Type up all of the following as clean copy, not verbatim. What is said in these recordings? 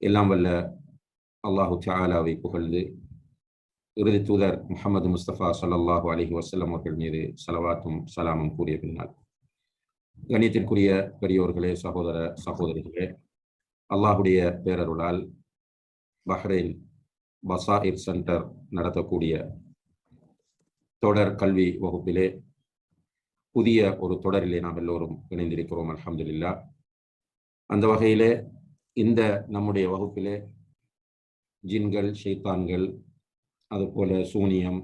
எல்லாம் வல்ல அல்லாஹு தஆலாவை புகழ்ந்து இறுதி தூதர் முஹம்மது முஸ்தபா ஸல்லல்லாஹு அலைஹி வஸல்லம் அவர்கள் மீது ஸலவாத்தும் சலாமும் கூறிய பின்னால், கண்ணியத்திற்குரிய பெரியோர்களே, சகோதர சகோதரிகளே, அல்லாஹுடைய பேரருளால் பஹ்ரைன் பசாயிர் சென்டர் நடத்தக்கூடிய தொடர் கல்வி வகுப்பிலே புதிய ஒரு தொடரிலே நாம் எல்லோரும் இணைந்திருக்கிறோம். அல்ஹம்துலில்லாஹ். அந்த வகையிலே இந்த நம்முடைய வகுப்பிலே ஜின்கள், ஷைத்தான்கள், அதுபோல சூனியம்,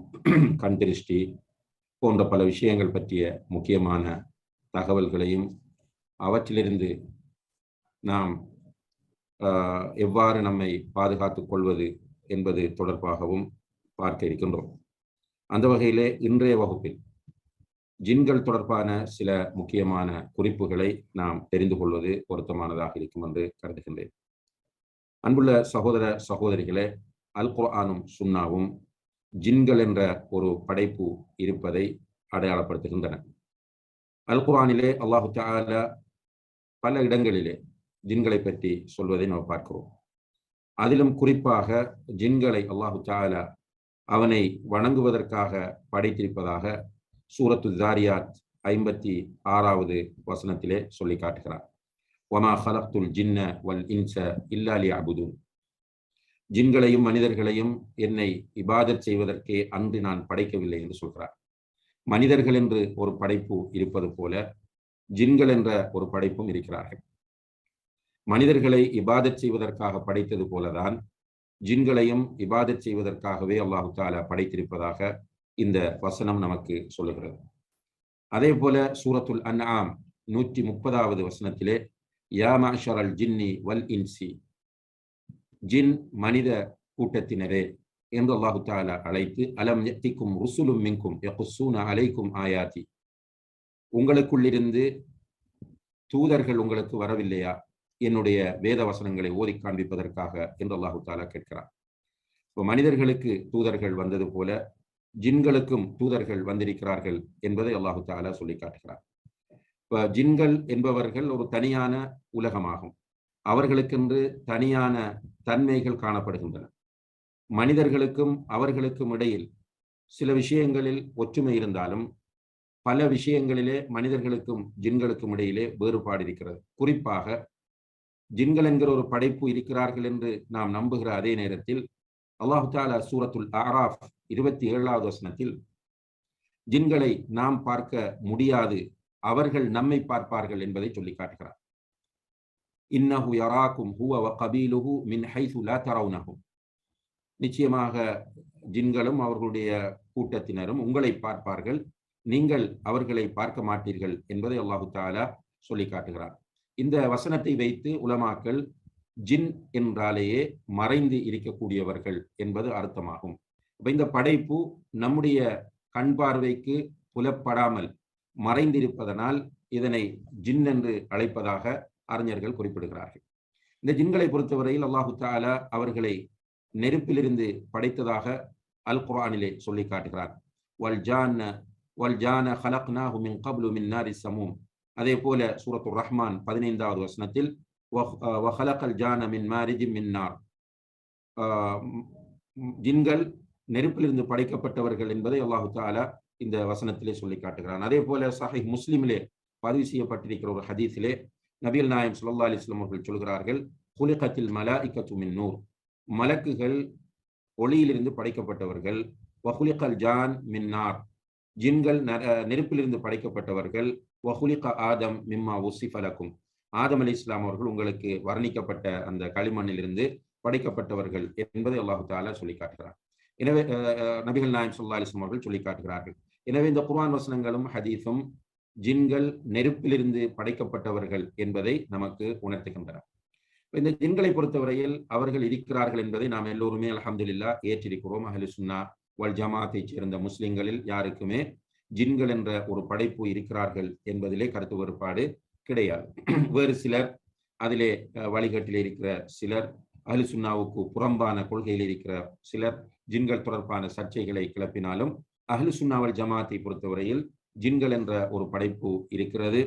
கண்திருஷ்டி போன்ற பல விஷயங்கள் பற்றிய முக்கியமான தகவல்களையும் அவற்றிலிருந்து நாம் எவ்வாறு நம்மை பாதுகாத்துக் கொள்வது என்பது தொடர்பாகவும் பார்க்க இருக்கின்றோம். அந்த வகையிலே இன்றைய வகுப்பில் ஜின்கள் தொடர்பான சில முக்கியமான குறிப்புகளை நாம் தெரிந்து கொள்வது பொருத்தமானதாக இருக்கும் என்று கருதுகின்றேன். அன்புள்ள சகோதர சகோதரிகளே, அல் குர்ஆனும் சுன்னாவும் ஜின்கள் என்ற ஒரு படைப்பு இருப்பதை அடையாளப்படுத்துகின்றன. அல் குர்ஆனிலே அல்லாஹு தஆலா பல இடங்களிலே ஜின்களை பற்றி சொல்வதை நாம் பார்க்கிறோம். அதிலும் குறிப்பாக ஜின்களை அல்லாஹு தஆலா அவனை வணங்குவதற்காக படைத்திருப்பதாக சூரத்து தாரியாத் 56வது வசனத்திலே சொல்லி காட்டுகிறார். வமா ஹலக்துல் ஜின்ன வல் இன்ஸ இல்லா லியஅபுதூன். ஜின்களையும் மனிதர்களையும் என்னை இபாதத் செய்வதற்கே அன்று நான் படைக்கவில்லை என்று சொல்கிறார். மனிதர்கள் என்று ஒரு படைப்பு இருப்பது போல ஜின்கள் என்ற ஒரு படைப்பும் இருக்கிறார்கள். மனிதர்களை இபாதத் செய்வதற்காக படைத்தது போலதான் ஜின்களையும் இபாதத் செய்வதற்காகவே அல்லாஹு தஆலா படைத்திருப்பதாக இந்த வசனம் நமக்கு சொல்லுகிறது. அதே போல சூரத்துல் அன்ஆம் 130வது வசனத்திலே யா மஅஷரல் ஜின்னி வல் இன்சி, ஜின் மனித கூட்டத்தினரே என்று அல்லாஹு தஆலா அழைத்து, அலம் யத்திக்கும் ருசுலும் மின்கும் யகுஸ்ஸூன அலைக்கும் ஆயாதி, உங்களுக்குள்ளிருந்து தூதர்கள் உங்களுக்கு வரவில்லையா என்னுடைய வேத வசனங்களை ஓதி காண்பிப்பதற்காக என்று அல்லாஹு தஆலா கேட்கிறார். இப்போ மனிதர்களுக்கு தூதர்கள் வந்தது போல ஜின்களுக்கும் தூதர்கள் வந்திருக்கிறார்கள் என்பதை அல்லாஹு தஆலா சொல்லி காட்டுகிறார். இப்போ ஜின்கள் என்பவர்கள் ஒரு தனியான உலகமாகும். அவர்களுக்கென்று தனியான தன்மைகள் காணப்படுகின்றன. மனிதர்களுக்கும் அவர்களுக்கும் இடையில் சில விஷயங்களில் ஒற்றுமை இருந்தாலும் பல விஷயங்களிலே மனிதர்களுக்கும் ஜின்களுக்கும் இடையிலே வேறுபாடு இருக்கிறது. குறிப்பாக ஜின்கள் என்கிற ஒரு படைப்பு இருக்கிறார்கள் என்று நாம் நம்புகிற அதே நேரத்தில் அல்லாஹு தஆலா சூரத்துல் அஅராஃப் 27வது வசனத்தில் ஜின்களை நாம் பார்க்க முடியாது, அவர்கள் நம்மை பார்ப்பார்கள் என்பதை சொல்லி காட்டுகிறார். இன்னஹு யராக்கும் ஹுவ வ கபீலுஹு மின் ஹைஸு லா தரவுனஹும், நிச்சயமாக ஜின்களும் அவர்களுடைய கூட்டத்தினரும் உங்களை பார்ப்பார்கள், நீங்கள் அவர்களை பார்க்க மாட்டீர்கள் என்பதை அல்லாஹு தஆலா சொல்லி காட்டுகிறார். இந்த வசனத்தை வைத்து உலமாக்கள் ஜின் என்றாலேயே மறைந்து இருக்கக்கூடியவர்கள் என்பது அர்த்தமாகும். இந்த படைப்பு நம்முடைய கண் பார்வைக்கு புலப்படாமல் மறைந்திருப்பதனால் இதனை ஜின் என்று அழைப்பதாக அறிஞர்கள் குறிப்பிடுகிறார்கள். இந்த ஜின்களை பொறுத்தவரையில் அல்லாஹு தஆலா அவர்களை நெருப்பிலிருந்து படைத்ததாக அல் குர்ஆனிலே சொல்லி காட்டுகிறார். வல் ஜான ஹலக்னாஹு மின் கப்லு மின் நாரி ஸமூம். அதே போல சூரத்துர் ரஹ்மான் 15வது வசனத்தில் வஹலகல் ஜான மின் மாரிஜின் மின் நார், ஜின்கள் நெருப்பிலிருந்து படைக்கப்பட்டவர்கள் என்பதை அல்லாஹு தஆலா இந்த வசனத்திலே சொல்லி காட்டுகிறான். அதே போல சஹீஹ் முஸ்லிமிலே பதிவு செய்யப்பட்டிருக்கிற ஒரு ஹதீஸிலே நபிகள் நாயகம் ஸல்லல்லாஹு அலைஹி வஸல்லம் அவர்கள் சொல்கிறார்கள், குலிகத்தில் மலாயிகத்து மின் நூர், மலக்குகள் ஒளியிலிருந்து படைக்கப்பட்டவர்கள். வஹுலிகல் ஜான் மின் நார், ஜின்கள் நெருப்பிலிருந்து படைக்கப்பட்டவர்கள். வஹுலிக ஆதம் மிம்மா உஸிஃப லக்கும், ஆதம் அலைஹிஸ்ஸலாம் அவர்கள் உங்களுக்கு வர்ணிக்கப்பட்ட அந்த களிமண்ணிலிருந்து படைக்கப்பட்டவர்கள் என்பதை அல்லாஹு தஆலா சொல்லி காட்டுகிறார். எனவே நபிகள் நாயகம் ஸல்லல்லாஹு அலைஹி வஸல்லம் அவர்கள் சொல்லி காட்டுகிறார்கள். எனவே இந்த குர்ஆன் வசனங்களும் ஹதீஸும் ஜின்கள் நெருப்பிலிருந்து படைக்கப்பட்டவர்கள் என்பதை நமக்கு உணர்த்துகின்றன. இந்த ஜின்களை பொறுத்தவரையில் அவர்கள் இருக்கிறார்கள் என்பதை நாம் எல்லோருமே அல்ஹம்துலில்லாஹ் ஏற்றிருக்கிறோம். அஹ்லு சுன்னா வல் ஜமாத்தை சேர்ந்த முஸ்லிம்களில் யாருக்குமே ஜின்கள் என்ற ஒரு படைப்பு இருக்கிறார்கள் என்பதிலே கருத்து வேறுபாடு கிடையாது. வேறு சிலர் அதிலே வழிகாட்டிலே இருக்கிற சிலர், அஹ்லு சுன்னாவுக்கு புறம்பான கொள்கையில் இருக்கிற சிலர் ஜின்கள் தொடர்பான சர்ச்சைகளை கிளப்பினாலும் அஹ்லு சுன்னா வல் ஜமாத்தை பொறுத்தவரையில் ஜின்கள் என்ற ஒரு படைப்பு இருக்கிறது.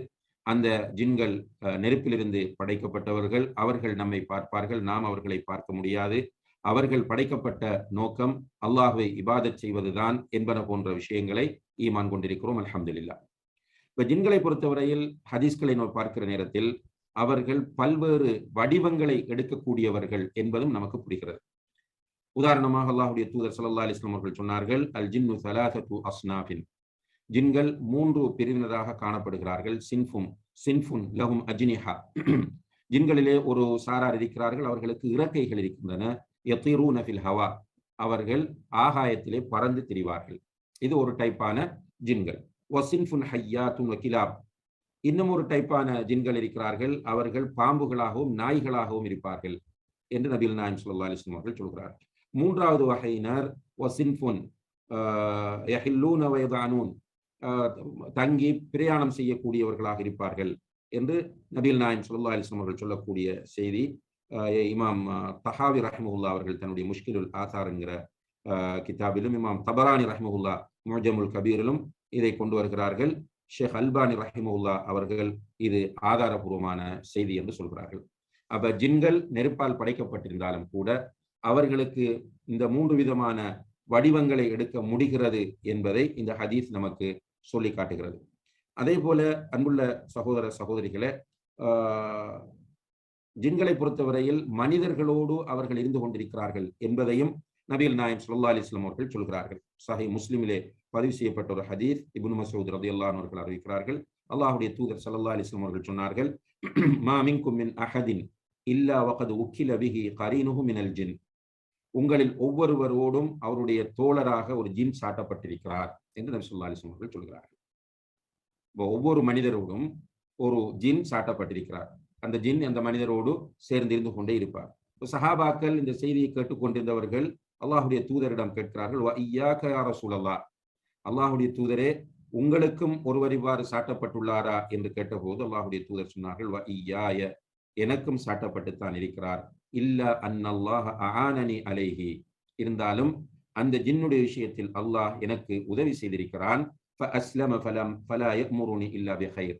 அந்த ஜின்கள் நெருப்பிலிருந்து படைக்கப்பட்டவர்கள். அவர்கள் நம்மை பார்ப்பார்கள், நாம் அவர்களை பார்க்க முடியாது. அவர்கள் படைக்கப்பட்ட நோக்கம் அல்லாஹ்வை இபாதத் செய்வதுதான் என்பன போன்ற விஷயங்களை ஈமான் கொண்டிருக்கிறோம். அல்ஹம்துலில்லாஹ். இப்ப ஜின்களை பொறுத்தவரையில் ஹதீஸ்களை நாம் பார்க்கிற நேரத்தில் அவர்கள் பல்வேறு வடிவங்களை எடுக்கக்கூடியவர்கள் என்பதும் நமக்கு புரிகிறது. உதாரணமாக அல்லாஹ்வுடைய தூதர் ஸல்லல்லாஹு அலைஹி வஸல்லம் அவர்கள் சொன்னார்கள், அல் ஜின்னு ஸலாஸத்து அஸ்னாஃபின். ஜின்கள் 3 பிரிவினராக காணப்படுகிறார்கள். சின்ஃபுன் லஹும் அஜ்னிஹா. ஜின்களிலே ஒரு சாரார் இருக்கிறார்கள், அவர்களுக்கு இறக்கைகள் இருக்கின்றன. யதீரூன ஃபில் ஹவா. அவர்கள் ஆகாயத்திலே பறந்து திரிவார்கள். இது ஒரு டைப்பான ஜின்கள். வசின்ஃபுன் ஹய்யாத்துன் வகிலாப். இன்னும் ஒரு டைப்பான ஜின்கள் இருக்கிறார்கள், அவர்கள் பாம்புகளாகவும் நாய்களாகவும் இருப்பார்கள் என்று நபிகள் நாயகம் ஸல்லல்லாஹு அலைஹி வஸல்லம் அவர்கள் சொல்கிறார்கள். மூன்றாவது வகையினர் வசின்ஃபுன் யஹில்லூன வயதானூன். தங்கி பிரயாணம் செய்யக்கூடியவர்களாக இருப்பார்கள் என்று நபிகள் நாயகம் ஸல்லல்லாஹு அலைஹி வஸல்லம் அவர்கள் சொல்லக்கூடிய செய்தி இமாம் தஹாவி ரஹ்மஹுல்லா அவர்கள் தன்னுடைய முஷ்கிலுல் ஆசார் என்கிற கிதாபிலும், இமாம் தபரானி ரஹ்மஹுல்லா முஅஜமுல் கபீரிலும் இதை கொண்டு வருகிறார்கள். ஷேக் அல்பானி ரஹிமஹுல்லா அவர்கள் இது ஆதாரபூர்வமான செய்தி என்று சொல்கிறார்கள். அப்ப ஜின்கள் நெருப்பால் படைக்கப்பட்டிருந்தாலும் கூட அவர்களுக்கு இந்த 3 விதமான வடிவங்களை எடுக்க முடிகிறது என்பதை இந்த ஹதீஸ் நமக்கு சொல்லி காட்டுகிறது. அதே போல அன்புள்ள சகோதர சகோதரிகளே, ஜின்களை பொறுத்தவரையில் மனிதர்களோடு அவர்கள் இருந்து கொண்டிருக்கிறார்கள் என்பதையும் நபிகள் நாயகம் ஸல்லல்லாஹு அலைஹி வஸல்லம் அவர்கள் சொல்கிறார்கள். சஹீஹ் முஸ்லிமிலே பதிவு செய்யப்பட்ட ஒரு ஹதீஸ், இப்னு மஸ்ஊத் ரலியல்லாஹு அன்ஹு அவர்கள் அறிவிக்கிறார்கள், அல்லாஹ்வுடைய தூதர் ஸல்லல்லாஹு அலைஹி வஸல்லம் அவர்கள் சொன்னார்கள், மா மின்கும் மின் அஹதின் இல்லா வகத் உக்கில பிஹி கரீனுஹு மினல் ஜின். உங்களில் ஒவ்வொருவரோடும் அவருடைய தோழராக ஒரு ஜின் சாட்டப்பட்டிருக்கிறார் என்று நபி ஸல்லல்லாஹு அலைஹி வஸல்லம் அவர்கள் சொல்கிறார்கள். ஒவ்வொரு மனிதரோடும் ஒரு ஜின் சாட்டப்பட்டிருக்கிறார். அந்த ஜின் அந்த மனிதரோடு சேர்ந்திருந்து கொண்டே இருப்பார். சஹாபாக்கள் இந்த செய்தியை கேட்டுக்கொண்டிருந்தவர்கள் அல்லாஹ்வுடைய தூதரிடம் கேட்கிறார்கள், வ இய்யாக யா ரசூலல்லாஹ், அல்லாஹ்வுடைய தூதரே, உங்களுக்கும் ஒருவர் இவ்வாறு சாட்டப்பட்டுள்ளாரா என்று கேட்டபோது அல்லாஹ்வுடைய தூதர் சொன்னார்கள், வ இய்யாய, எனக்கும் சாட்டப்பட்டுத்தான் இருக்கிறார். இல்லா அன்னல்லாஹ அஆனனி அலைஹி, இருந்தாலும் அந்த ஜின்னுடைய விஷயத்தில் அல்லாஹ் எனக்கு உதவி செய்திருக்கிறான். ஃபஅஸ்லம ஃபலா யஅமுருனி இல்லா பிகைர்.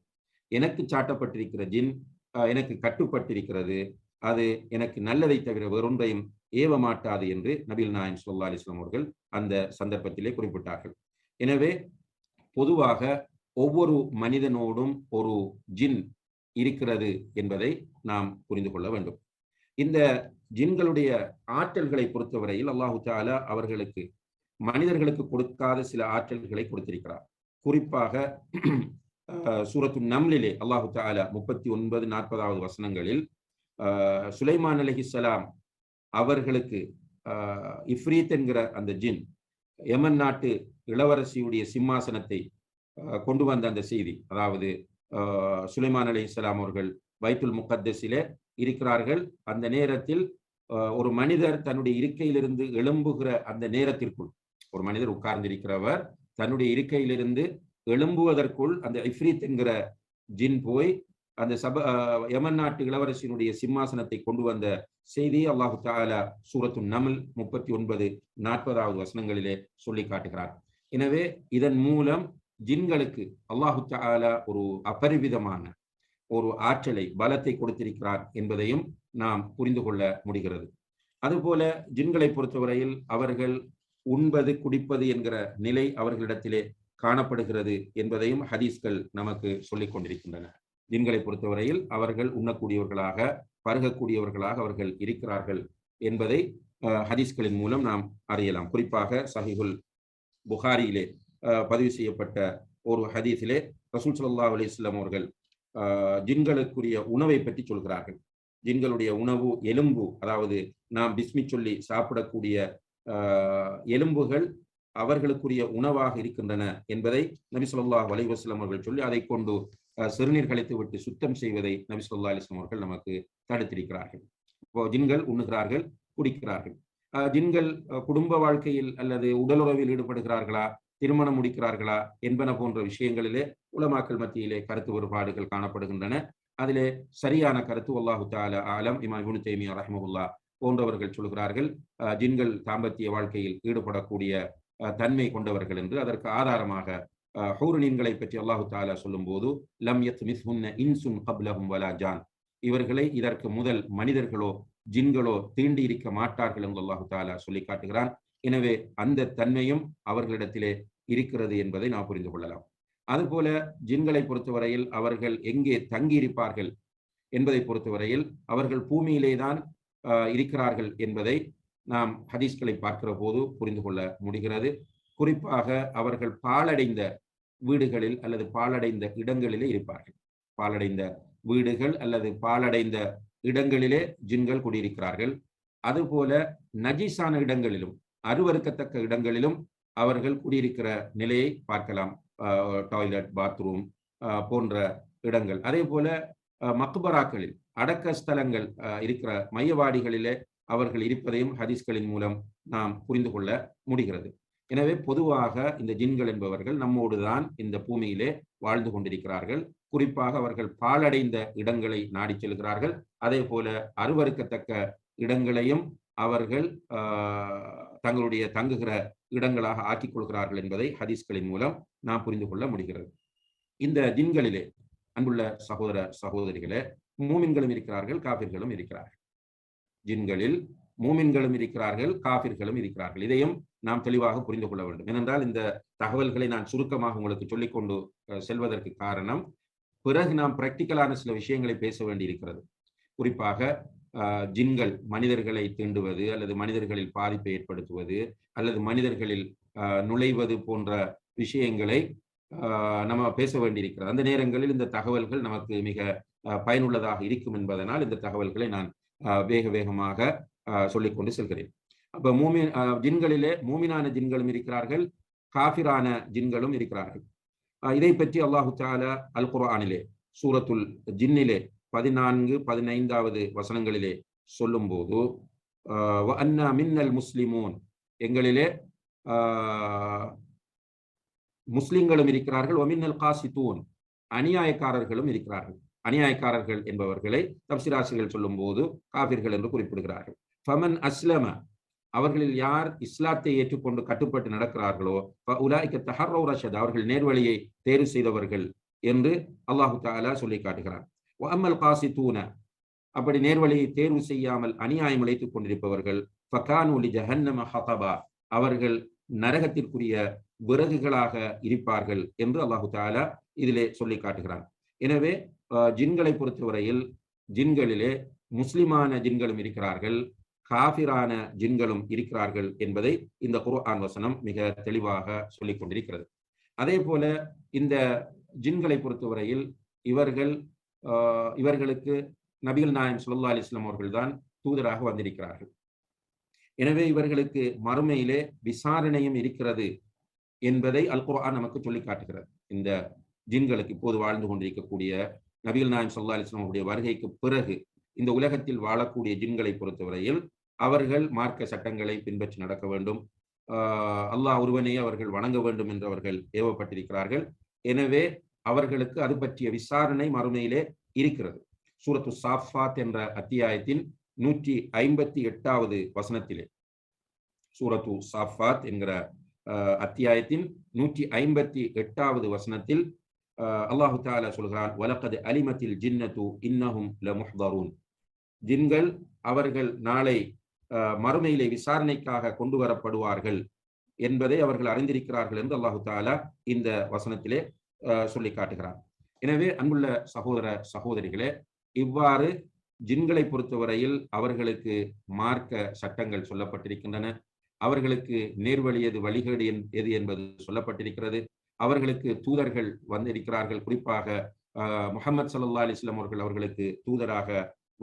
எனக்கு சாட்டப்பட்டிருக்கிற ஜின் எனக்கு கட்டுப்பட்டிருக்கிறது, அது எனக்கு நல்லதை தவிர வேறொன்றையும் ஏவ மாட்டாது என்று நபிகள் நாயகம் ஸல்லல்லாஹு அலைஹி வஸல்லம் அவர்கள் அந்த சந்தர்ப்பத்திலே குறிப்பிட்டார்கள். எனவே பொதுவாக ஒவ்வொரு மனிதனோடும் ஒரு ஜின் இருக்கிறது என்பதை நாம் புரிந்து கொள்ள வேண்டும். இந்த ஜின்களுடைய ஆற்றல்களை பொறுத்தவரையில் அல்லாஹு தஆலா அவர்களுக்கு மனிதர்களுக்கு கொடுக்காத சில ஆற்றல்களை கொடுத்திருக்கிறார். குறிப்பாக சூரத்து நம்லிலே அல்லாஹு தஆலா 39, 40வது வசனங்களில் சுலைமான் அலைஹிஸ்ஸலாம் அவர்களுக்கு இஃப்ரீத் என்கிற அந்த ஜின் யமன் நாட்டு இளவரசியுடைய சிம்மாசனத்தை கொண்டு வந்த அந்த செய்தி, அதாவது சுலைமான் அலைஹிஸ்ஸலாம் அவர்கள் பைத்துல் முகத்தஸிலே இருக்கிறார்கள். அந்த நேரத்தில் ஒரு மனிதர் தன்னுடைய இருக்கையிலிருந்து எழும்புகிற அந்த நேரத்திற்குள், ஒரு மனிதர் உட்கார்ந்திருக்கிறவர் தன்னுடைய இருக்கையிலிருந்து எழும்புவதற்குள் அந்த இஃப்ரீத் என்கிற ஜின் போய் அந்த யமன் நாட்டு இளவரசியினுடைய சிம்மாசனத்தை கொண்டு வந்த செய்தி அல்லாஹு தஆலா சூரத்து நம்ல் 39, 40வது வசனங்களிலே சொல்லி காட்டுகிறார். எனவே இதன் மூலம் ஜின்களுக்கு அல்லாஹு தஆலா ஒரு அபரிவிதமான ஒரு ஆற்றலை, பலத்தை கொடுத்திருக்கிறார் என்பதையும் நாம் புரிந்து கொள்ள முடிகிறது. அதுபோல ஜின்களை பொறுத்தவரையில் அவர்கள் உண்பது, குடிப்பது என்கிற நிலை அவர்களிடத்திலே காணப்படுகிறது என்பதையும் ஹதீஸ்கள் நமக்கு சொல்லிக் கொண்டிருக்கின்றன. ஜின்களை பொறுத்தவரையில் அவர்கள் உண்ணக்கூடியவர்களாக, பருகக்கூடியவர்களாக அவர்கள் இருக்கிறார்கள் என்பதை ஹதீஸ்களின் மூலம் நாம் அறியலாம். குறிப்பாக சஹீஹுல் புகாரியிலே பதிவு செய்யப்பட்ட ஒரு ஹதீஸிலே ரசூல் ஸல்லல்லாஹு அலைஹி வஸல்லம் அவர்கள் ஜின்களுக்குரிய உணவை பற்றி சொல்கிறார்கள். ஜின்களுடைய உணவு எலும்பு, அதாவது நாம் பிஸ்மி சொல்லி சாப்பிடக்கூடிய எலும்புகள் அவர்களுக்குரிய உணவாக இருக்கின்றன என்பதை நபி ஸல்லல்லாஹு அலைஹி வஸல்லம் அவர்கள் சொல்லி அதை கொண்டு சிறுநீர் கழித்து விட்டு சுத்தம் செய்வதை நபி ஸல்லல்லாஹு அலைஹி வஸல்லம் அவர்கள் நமக்கு தடுத்திருக்கிறார்கள். இப்போ ஜின்கள் உண்ணுகிறார்கள், குடிக்கிறார்கள். ஜின்கள் குடும்ப வாழ்க்கையில் அல்லது உடலுறவில் ஈடுபடுகிறார்களா, திருமணம் முடிக்கிறார்களா என்பன போன்ற விஷயங்களிலே உலமாக்கள் மத்தியிலே கருத்து வேறுபாடுகள் காணப்படுகின்றன. அதிலே சரியான கருத்து அல்லாஹு தஆலா ஆலம். இமாம் இப்னு தைமியா ரஹ்மஹுல்லாஹ் போன்றவர்கள் சொல்கிறார்கள், ஜின்கள் தாம்பத்திய வாழ்க்கையில் ஈடுபடக்கூடிய தன்மை கொண்டவர்கள் என்று. அதற்கு ஆதாரமாக ஹூர்னீன்களை பற்றி அல்லாஹு தாலா சொல்லும் போது லம் யத்மிஸ்ஹுன்ன இன்சுன் கப்லஹும் வலா ஜான், இவர்களை இதற்கு முதல் மனிதர்களோ ஜின்களோ தீண்டி இருக்க மாட்டார்கள் என்று அல்லாஹு தாலா சொல்லி காட்டுகிறான். எனவே அந்த தன்மையும் அவர்களிடத்திலே இருக்கிறது என்பதை நாம் புரிந்து கொள்ளலாம். அதுபோல ஜின்களை பொறுத்தவரையில் அவர்கள் எங்கே தங்கியிருப்பார்கள் என்பதை பொறுத்தவரையில் அவர்கள் பூமியிலே தான் இருக்கிறார்கள் என்பதை நாம் ஹதீஸ்களை பார்க்கிற போது புரிந்து கொள்ள முடிகிறது. குறிப்பாக அவர்கள் பாழடைந்த வீடுகளில் அல்லது பாழடைந்த இடங்களிலே இருப்பார்கள். பாழடைந்த வீடுகள் அல்லது பாழடைந்த இடங்களிலே ஜின்கள் குடியிருக்கிறார்கள். அதுபோல நஜீஸான இடங்களிலும் அருவருக்கத்தக்க இடங்களிலும் அவர்கள் குடியிருக்கிற நிலையை பார்க்கலாம். டாய்லெட், பாத்ரூம் போன்ற இடங்கள். அதே போல மக்பராக்களில் அடக்க ஸ்தலங்கள் இருக்கிற மையவாடிகளிலே அவர்கள் இருப்பதையும் ஹதீஸ்களின் மூலம் நாம் புரிந்து கொள்ள முடிகிறது. எனவே பொதுவாக இந்த ஜின்கள் என்பவர்கள் நம்மோடு தான் இந்த பூமியிலே வாழ்ந்து கொண்டிருக்கிறார்கள். குறிப்பாக அவர்கள் பாழடைந்த இடங்களை நாடி செல்கிறார்கள். அதே போல அருவருக்கத்தக்க இடங்களையும் அவர்கள் தங்களுடைய தங்குகிற இடங்களாக ஆக்கிக் கொள்கிறார்கள் என்பதை ஹதீஸ்களின் மூலம் நாம் புரிந்து கொள்ள முடிகிறது. இந்த ஜின்களிலே அன்புள்ள சகோதர சகோதரிகளே, மூமின்களும் இருக்கிறார்கள், காபிர்களும் இருக்கிறார்கள். ஜின்களில் மூமின்களும் இருக்கிறார்கள், காபிர்களும் இருக்கிறார்கள். இதையும் நாம் தெளிவாக புரிந்து கொள்ள வேண்டும். ஏனென்றால் இந்த தகவல்களை நான் சுருக்கமாக உங்களுக்கு சொல்லிக்கொண்டு செல்வதற்கு காரணம், பிறகு நாம் பிராக்டிக்கலான சில விஷயங்களை பேச வேண்டி இருக்கிறது. குறிப்பாக ஜின்கள் மனிதர்களை தீண்டுவது அல்லது மனிதர்களில் பாதிப்பை ஏற்படுத்துவது அல்லது மனிதர்களில் நுழைவது போன்ற விஷயங்களை நம்ம பேச வேண்டியிருக்கிறது. அந்த நேரங்களில் இந்த தகவல்கள் நமக்கு மிக பயனுள்ளதாக இருக்கும் என்பதனால் இந்த தகவல்களை நான் வேகமாக சொல்லிக்கொண்டு செல்கிறேன். அப்ப ஜின்களிலே மூமினான ஜின்களும் இருக்கிறார்கள், காஃபிரான ஜின்களும் இருக்கிறார்கள். இதை பற்றி அல்லாஹு தஆலா அல் குர்ஆனிலே சூரத்துல் ஜின்னிலே 14-15 வசனங்களிலே சொல்லும் போது வ அன்னா மின்னல் முஸ்லிமூன், எங்களிலே முஸ்லிம்களும் இருக்கிறார்கள், ஒமின்னல் காசித்தூன், அநியாயக்காரர்களும் இருக்கிறார்கள். அநியாயக்காரர்கள் என்பவர்களை தப்சீராசிரியர்கள் சொல்லும் போது காபிர்கள் என்று குறிப்பிடுகிறார்கள். ஃபமன் அஸ்லம, அவர்களில் யார் இஸ்லாத்தை ஏற்றுக்கொண்டு கட்டுப்பட்டு நடக்கிறார்களோ உலாயிக தஹர்ரௌ ரஷத், அவர்கள் நேர்வழியை தேர்வு செய்தவர்கள் என்று அல்லாஹு தஆலா சொல்லி காட்டுகிறார். வஅம்மல் காசித்தூன, அப்படி நேர்வழியை தேர்வு செய்யாமல் அநியாயம் இழைத்துக் கொண்டிருப்பவர்கள் ஃபகானு லிஜஹன்னம ஹதபா, அவர்கள் நரகத்திற்குரிய விறகுகளாக இருப்பார்கள் என்று அல்லாஹு தஆலா இதிலே சொல்லி காட்டுகிறான். எனவே ஜின்களை பொறுத்தவரையில் ஜின்களிலே முஸ்லிமான ஜின்களும் இருக்கிறார்கள், காஃபிரான ஜின்களும் இருக்கிறார்கள் என்பதை இந்த குர்ஆன் வசனம் மிக தெளிவாக சொல்லிக் கொண்டிருக்கிறது. அதே போல இந்த ஜின்களை பொறுத்தவரையில் இவர்களுக்கு நபிகள் நாயகம் ஸல்லல்லாஹு அலைஹி வஸல்லம் அவர்கள் தான் தூதராக வந்திருக்கிறார்கள். எனவே இவர்களுக்கு மறுமையிலே விசாரணையும் இருக்கிறது என்பதை அல் குர்ஆன் நமக்கு சொல்லி காட்டுகிறது. இந்த ஜின்களுக்கு இப்போது வாழ்ந்து கொண்டிருக்கக்கூடிய நபிகள் நாயகம் ஸல்லல்லாஹு அலைஹி வஸல்லம் அவருடைய வருகைக்கு பிறகு இந்த உலகத்தில் வாழக்கூடிய ஜின்களை பொறுத்தவரையில் அவர்கள் மார்க்க சட்டங்களை பின்பற்றி நடக்க வேண்டும், அல்லாஹ் ஒருவனையே அவர்கள் வணங்க வேண்டும் என்று அவர்கள் ஏவப்பட்டிருக்கிறார்கள். எனவே அவர்களுக்கு அது பற்றிய விசாரணை மறுமையிலே இருக்கிறது. சூரத்து சாஃபாத் என்ற அத்தியாயத்தின் 158 வசனத்திலே, சூரத்து சாஃபாத் என்கிற அத்தியாயத்தின் 158 வசனத்தில் அல்லாஹு தஆலா சொல்கிறான், வலகத் அலிமத்தில் ஜின்னத்து இன்னஹும் லமுஹ்தரூன், ஜின்கள் அவர்கள் நாளை மறுமையிலே விசாரணைக்காக கொண்டு வரப்படுவார்கள் என்பதை அவர்கள் அறிந்திருக்கிறார்கள் என்று அல்லாஹு தஆலா இந்த வசனத்திலே சொல்லி காட்டுகிறார். எனவே அன்புள்ள சகோதர சகோதரிகளே, இவ்வாறு ஜின்களை பொறுத்தவரையில் அவர்களுக்கு மார்க்க சட்டங்கள் சொல்லப்பட்டிருக்கின்றன, அவர்களுக்கு நேர்வழி எது, வழிகேடு எது என்பது சொல்லப்பட்டிருக்கிறது. அவர்களுக்கு தூதர்கள் வந்திருக்கிறார்கள். குறிப்பாக முஹம்மது ஸல்லல்லாஹு அலைஹி வஸல்லம் அவர்களுக்கு தூதராக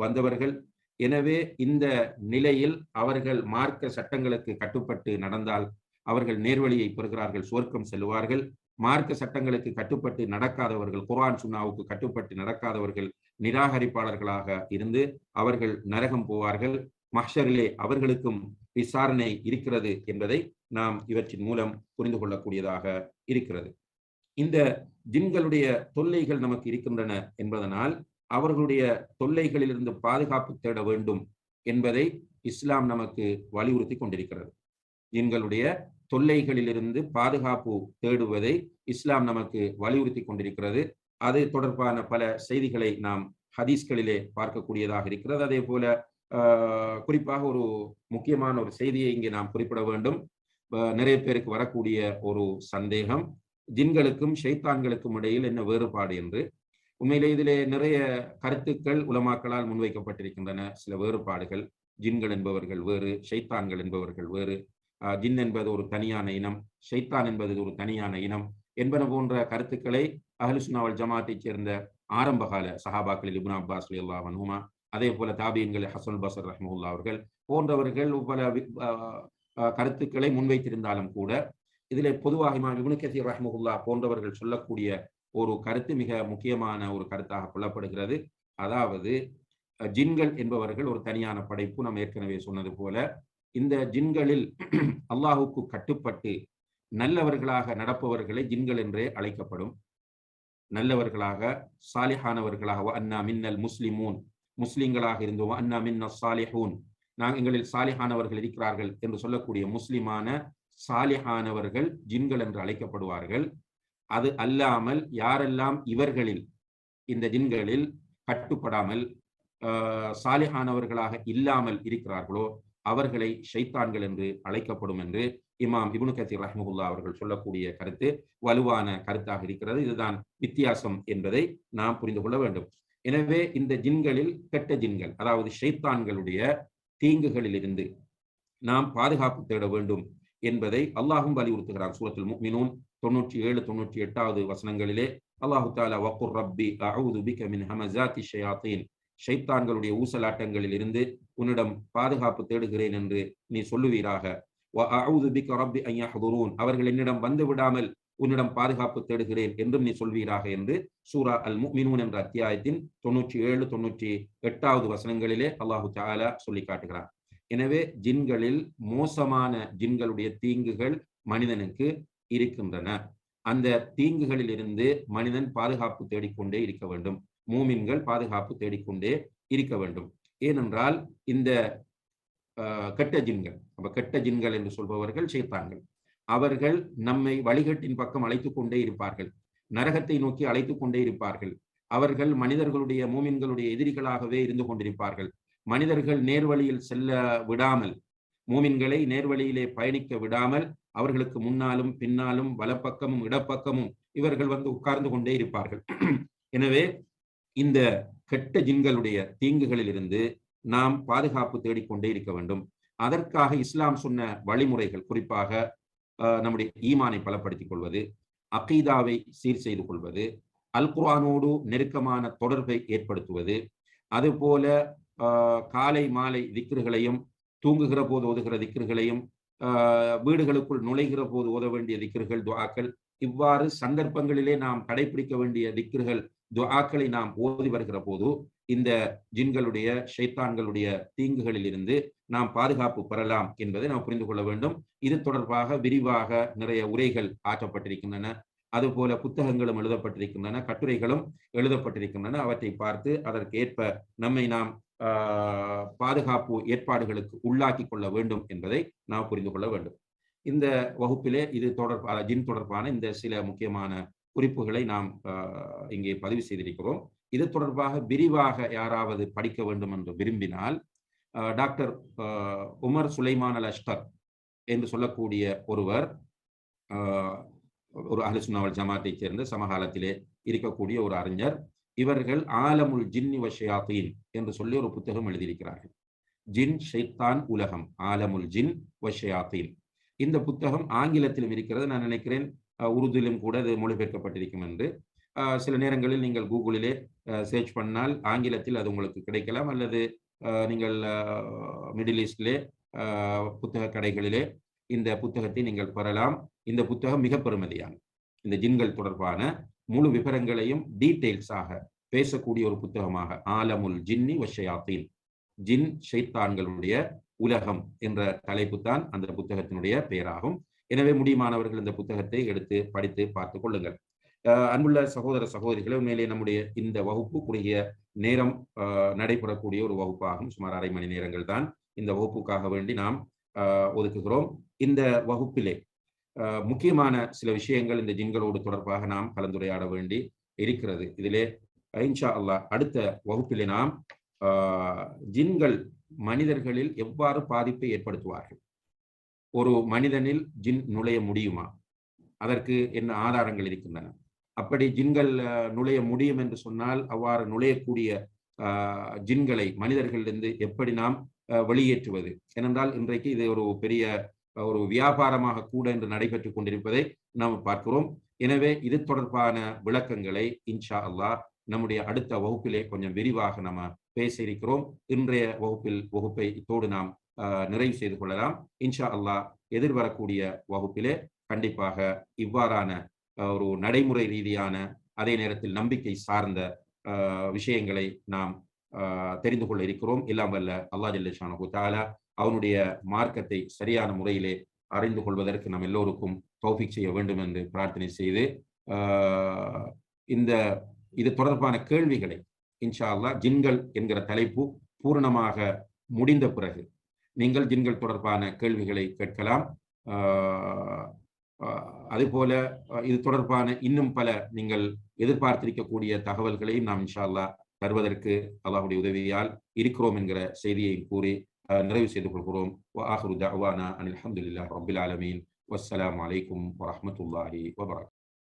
வந்தவர்கள். எனவே இந்த நிலையில் அவர்கள் மார்க்க சட்டங்களுக்கு கட்டுப்பட்டு நடந்தால் அவர்கள் நேர்வழியை பெறுகிறார்கள், சுவர்க்கம் செல்வார்கள். மார்க்க சட்டங்களுக்கு கட்டுப்பட்டு நடக்காதவர்கள், குர்ஆன் சுன்னாவுக்கு கட்டுப்பட்டு நடக்காதவர்கள் நிராகரிப்பாளர்களாக இருந்து அவர்கள் நரகம் போவார்கள். மஹ்ஷரிலே அவர்களுக்கும் விசாரணை இருக்கிறது என்பதை நாம் இவற்றின் மூலம் புரிந்து கொள்ளக்கூடியதாக இருக்கிறது. இந்த ஜின்களுடைய தொல்லைகள் நமக்கு இருக்கின்றன என்பதனால் அவர்களுடைய தொல்லைகளிலிருந்து பாதுகாப்பு தேட வேண்டும் என்பதை இஸ்லாம் நமக்கு வலியுறுத்தி கொண்டிருக்கிறது. ஜின்களுடைய தொல்லைகளிலிருந்து பாதுகாப்பு தேடுவதை இஸ்லாம் நமக்கு வலியுறுத்தி கொண்டிருக்கிறது. அது தொடர்பான பல செய்திகளை நாம் ஹதீஸ்களிலே பார்க்கக்கூடியதாக இருக்கிறது. அதே போல குறிப்பாக ஒரு முக்கியமான ஒரு செய்தியை இங்கே நாம் குறிப்பிட வேண்டும். நிறைய பேருக்கு வரக்கூடிய ஒரு சந்தேகம், ஜின்களுக்கும் ஷைத்தான்களுக்கும் இடையில் என்ன வேறுபாடு என்று. உண்மையிலே இதிலே நிறைய கருத்துக்கள் உலமாக்களால் முன்வைக்கப்பட்டிருக்கின்றன. சில வேறுபாடுகள், ஜின்கள் என்பவர்கள் வேறு, ஷைத்தான்கள் என்பவர்கள் வேறு, ஜின் என்பது ஒரு தனியான இனம், ஷைத்தான் என்பது ஒரு தனியான இனம் என்பன போன்ற கருத்துக்களை அஹ்லு சுன்னா வல் ஜமாஅத்தைச் சேர்ந்த ஆரம்பகால சஹாபாக்களில் இப்னு அப்பாஸ் ரலியல்லாஹு அன்ஹுமா, அதே போல தாபியன்கள் ஹசன் பஸ்ர் ரஹ்மத்துல்லாஹி அவர்கள் போன்றவர்கள் பல கருத்துக்களை முன்வைத்திருந்தாலும் கூட, இதிலே பொதுவாக இமாம் இப்னு கஸீர் ரஹ்மத்துல்லாஹ் போன்றவர்கள் சொல்லக்கூடிய ஒரு கருத்து மிக முக்கியமான ஒரு கருத்தாக கொள்ளப்படுகிறது. அதாவது ஜின்கள் என்பவர்கள் ஒரு தனியான படைப்பு. நாம் ஏற்கனவே சொன்னது போல இந்த ஜின்களில் அல்லாஹுக்கு கட்டுப்பட்டு நல்லவர்களாக நடப்பவர்களை ஜின்கள் என்றே அழைக்கப்படும். நல்லவர்களாக, சாலிஹானவர்களாக, அன்னா மின்னல் முஸ்லிமூன், முஸ்லிம்களாக இருந்தோம், அன்னா மின்ன சாலிஹூன், நாங்கள் எங்களில் சாலிஹானவர்கள் இருக்கிறார்கள் என்று சொல்லக்கூடிய முஸ்லிமான சாலிஹானவர்கள் ஜின்கள் என்று அழைக்கப்படுவார்கள். அது அல்லாமல் யாரெல்லாம் இவர்களில், இந்த ஜின்களில் கட்டுப்படாமல் சாலிஹானவர்களாக இல்லாமல் இருக்கிறார்களோ அவர்களை ஷைத்தான்கள் என்று அழைக்கப்படும் என்று இமாம் இப்னு கஸீர் ரஹ்மத்துல்லாஹி அவர்கள் சொல்லக்கூடிய கருத்து வலுவான கருத்தாக இருக்கிறது. இதுதான் வித்தியாசம் என்பதை நாம் புரிந்து கொள்ள வேண்டும். எனவே இந்த ஜின்களில் கெட்ட ஜின்கள், அதாவது ஷைத்தான்களுடைய தீங்குகளில் இருந்து நாம் பாதுகாப்பு தேட வேண்டும் என்பதை அல்லாஹும் வலியுறுத்துகிறார். சூரத்துல் முஃமினூன் 97, 98வது வசனங்களிலே அல்லாஹு தஆலா வக்குர் ரப்பி அஊது பிக மின் ஹமஸாத்தி ஷயாத்தீன், ஷைத்தான்களுடைய ஊசலாட்டங்களில் இருந்து உன்னிடம் பாதுகாப்பு தேடுகிறேன் என்று நீ சொல்லுவீராக. வ அஊது பிக ரப்பி அன் யஹ்துரூன், அவர்கள் என்னிடம் வந்து விடாமல் உன்னிடம் பாதுகாப்பு தேடுகிறேன் என்றும் நீ சொல்வீராக என்று சூரா அல் முஃமினூன் என்ற அத்தியாயத்தின் 97, 98வது வசனங்களிலே அல்லாஹு தஆலா சொல்லி காட்டுகிறார். எனவே ஜின்களில் மோசமான ஜின்களுடைய தீங்குகள் மனிதனுக்கு இருக்கின்றன. அந்த தீங்குகளில் இருந்து மனிதன் பாதுகாப்பு தேடிக்கொண்டே இருக்க வேண்டும். மூமின்கள் பாதுகாப்பு தேடிக்கொண்டே இருக்க வேண்டும். ஏனென்றால் இந்த கெட்ட ஜின்கள், கெட்ட ஜின்கள் என்று சொல்பவர்கள் ஷைத்தான்கள், அவர்கள் நம்மை வழிகட்டின் பக்கம் அழைத்துக் கொண்டே இருப்பார்கள், நரகத்தை நோக்கி அழைத்துக் கொண்டே இருப்பார்கள். அவர்கள் மனிதர்களுடைய, மூமின்களுடைய எதிரிகளாகவே இருந்து கொண்டிருப்பார்கள். மனிதர்கள் நேர்வழியில் செல்ல விடாமல், மூமின்களை நேர்வழியிலே பயணிக்க விடாமல் அவர்களுக்கு முன்னாலும் பின்னாலும் வலப்பக்கமும் இடப்பக்கமும் இவர்கள் வந்து உட்கார்ந்து கொண்டே இருப்பார்கள். எனவே இந்த கெட்ட ஜின்களுடைய தீங்குகளில் இருந்து நாம் பாதுகாப்பு தேடிக்கொண்டே இருக்க வேண்டும். அதற்காக இஸ்லாம் சொன்ன வழிமுறைகள், குறிப்பாக நம்முடைய ஈமானை பலப்படுத்திக் கொள்வது, அகீதாவை சீர் செய்து கொள்வது, அல் குர்ஆனோடு நெருக்கமான தொடர்பை ஏற்படுத்துவது, அதுபோல காலை மாலை திக்ருகளையும், தூங்குகிற போது ஓதுகிற திக்ருகளையும், வீடுகளுக்குள் நுழைகிற போது ஓத வேண்டிய திக்ருகள், துஆக்கள், இவ்வாறு சந்தர்ப்பங்களிலே நாம் கடைபிடிக்க வேண்டிய திக்ருகள், துஆக்களை நாம் ஓதி வருகிற போது இந்த ஜின்களுடைய, ஷைத்தான்களுடைய தீங்குகளில் இருந்து நாம் பாதுகாப்பு பெறலாம் என்பதை நாம் புரிந்து கொள்ள வேண்டும். இது தொடர்பாக விரிவாக நிறைய உரைகள் ஆற்றப்பட்டிருக்கின்றன. அதுபோல புத்தகங்களும் எழுதப்பட்டிருக்கின்றன, கட்டுரைகளும் எழுதப்பட்டிருக்கின்றன. அவற்றை பார்த்து அதற்கு ஏற்ப நம்மை நாம் பாதுகாப்பு ஏற்பாடுகளுக்கு உள்ளாக்கி கொள்ள வேண்டும் என்பதை நாம் புரிந்து கொள்ள வேண்டும். இந்த வகுப்பிலே இது தொடர்பான, ஜின் தொடர்பான இந்த சில முக்கியமான குறிப்புகளை நாம் இங்கே பதிவு செய்திருக்கிறோம். இது தொடர்பாக விரிவாக யாராவது படிக்க வேண்டும் என்று விரும்பினால், டாக்டர் உமர் சுலைமான் அல் அஷ்கர் என்று சொல்லக்கூடிய ஒருவர், ஒரு அஹ்லு சுன்னா வல் ஜமாஅத்தைச் சேர்ந்த சமகாலத்திலே இருக்கக்கூடிய ஒரு அறிஞர், இவர்கள் ஆலமுல் ஜின்னி வ ஷயாத்தீன் என்று சொல்லி ஒரு புத்தகம் எழுதியிருக்கிறார்கள். ஜின் ஷைத்தான் உலகம், ஆலமுல் ஜின் வ ஷயாத்தீன். இந்த புத்தகம் ஆங்கிலத்திலும் இருக்கிறது. நான் நினைக்கிறேன் உருதுவிலும் கூட அது மொழிபெயர்க்கப்பட்டிருக்கும் என்று. சில நேரங்களில் நீங்கள் கூகுளிலே சர்ச் பண்ணால் ஆங்கிலத்தில் அது உங்களுக்கு கிடைக்கலாம், அல்லது நீங்கள் மிடில் ஈஸ்டிலே புத்தக கடைகளிலே இந்த புத்தகத்தை நீங்கள் பெறலாம். இந்த புத்தகம் மிக பெருமதியான, இந்த ஜின்கள் தொடர்பான முழு விவரங்களையும் டீட்டெயில்ஸாக பேசக்கூடிய ஒரு புத்தகமாக, ஆலமுல் ஜின்னி வ ஷயாத்தீன், ஜின் ஷைத்தான்களுடைய உலகம் என்ற தலைப்பு தான் அந்த புத்தகத்தினுடைய பெயராகும். எனவே முடியுமானவர்கள் இந்த புத்தகத்தை எடுத்து படித்து பார்த்து கொள்ளுங்கள். அன்புள்ள சகோதர சகோதரிகளை, உண்மையிலே நம்முடைய இந்த வகுப்பு குறுகிய நேரம் நடைபெறக்கூடிய ஒரு வகுப்பாகும். சுமார் 1/2 மணி நேரங்கள் தான் இந்த வகுப்புக்காக வேண்டி நாம் ஒதுக்குகிறோம். இந்த வகுப்பிலே முக்கியமான சில விஷயங்கள் இந்த ஜின்களோடு தொடர்பாக நாம் கலந்துரையாட வேண்டி இருக்கிறது. இதிலே இன்ஷா அல்லாஹ் அடுத்த வகுப்பிலே நாம் ஜின்கள் மனிதர்களில் எவ்வாறு பாதிப்பை ஏற்படுத்துவார்கள், ஒரு மனிதனில் ஜின் நுழைய முடியுமா, அதற்கு என்ன ஆதாரங்கள் இருக்கின்றன, அப்படி ஜின்கள் நுழைய முடியும் என்று சொன்னால் அவ்வாறு நுழையக்கூடிய ஜின்களை மனிதர்களிலிருந்து எப்படி நாம் வெளியேற்றுவது. ஏனென்றால் இன்றைக்கு இது ஒரு பெரிய ஒரு வியாபாரமாக கூட என்று நடைபெற்றுக் கொண்டிருப்பதை நாம் பார்க்கிறோம். எனவே இது தொடர்பான விளக்கங்களை இன்ஷா அல்லாஹ் நம்முடைய அடுத்த வகுப்பிலே கொஞ்சம் விரிவாக நம்ம பேச இருக்கிறோம். இன்றைய வகுப்பை இத்தோடு நாம் நிறைவு செய்து கொள்ளலாம். இன்ஷா அல்லாஹ் எதிர்வரக்கூடிய வகுப்பிலே கண்டிப்பாக இவ்வாறான ஒரு நடைமுறை ரீதியான அதே நேரத்தில் நம்பிக்கை சார்ந்த விஷயங்களை நாம் தெரிந்து கொள்ள இருக்கிறோம். எல்லாம் வல்ல அல்லாஹ் ஜல்ல ஷானஹு தஆலா அவனுடைய மார்க்கத்தை சரியான முறையிலே அறிந்து கொள்வதற்கு நம் எல்லோருக்கும் தௌஃபீக் செய்ய வேண்டும் என்று பிரார்த்தனை செய்து இது தொடர்பான கேள்விகளை இன்ஷா அல்லாஹ் ஜின்கள் என்கிற தலைப்பு பூரணமாக முடிந்த பிறகு நீங்கள் ஜின்கள் தொடர்பான கேள்விகளை கேட்கலாம். அதுபோல இது தொடர்பான இன்னும் பல நீங்கள் எதிர்பார்த்திருக்கக்கூடிய தகவல்களையும் நாம் இன்ஷா அல்லாஹ் தருவதற்கு அல்லாஹ்வுடைய உதவியால் இருக்கிறோம் என்கிற செய்தியை கூறி நிறைவு செய்து கொள்கிறோம். வஆகிரு தஅவானா அனில் ஹம்துலில்லாஹி ரப்பில் ஆலமீன். வஸ்ஸலாமு அலைக்கும் வரஹ்மத்துல்லாஹி வபரகாத்துஹு.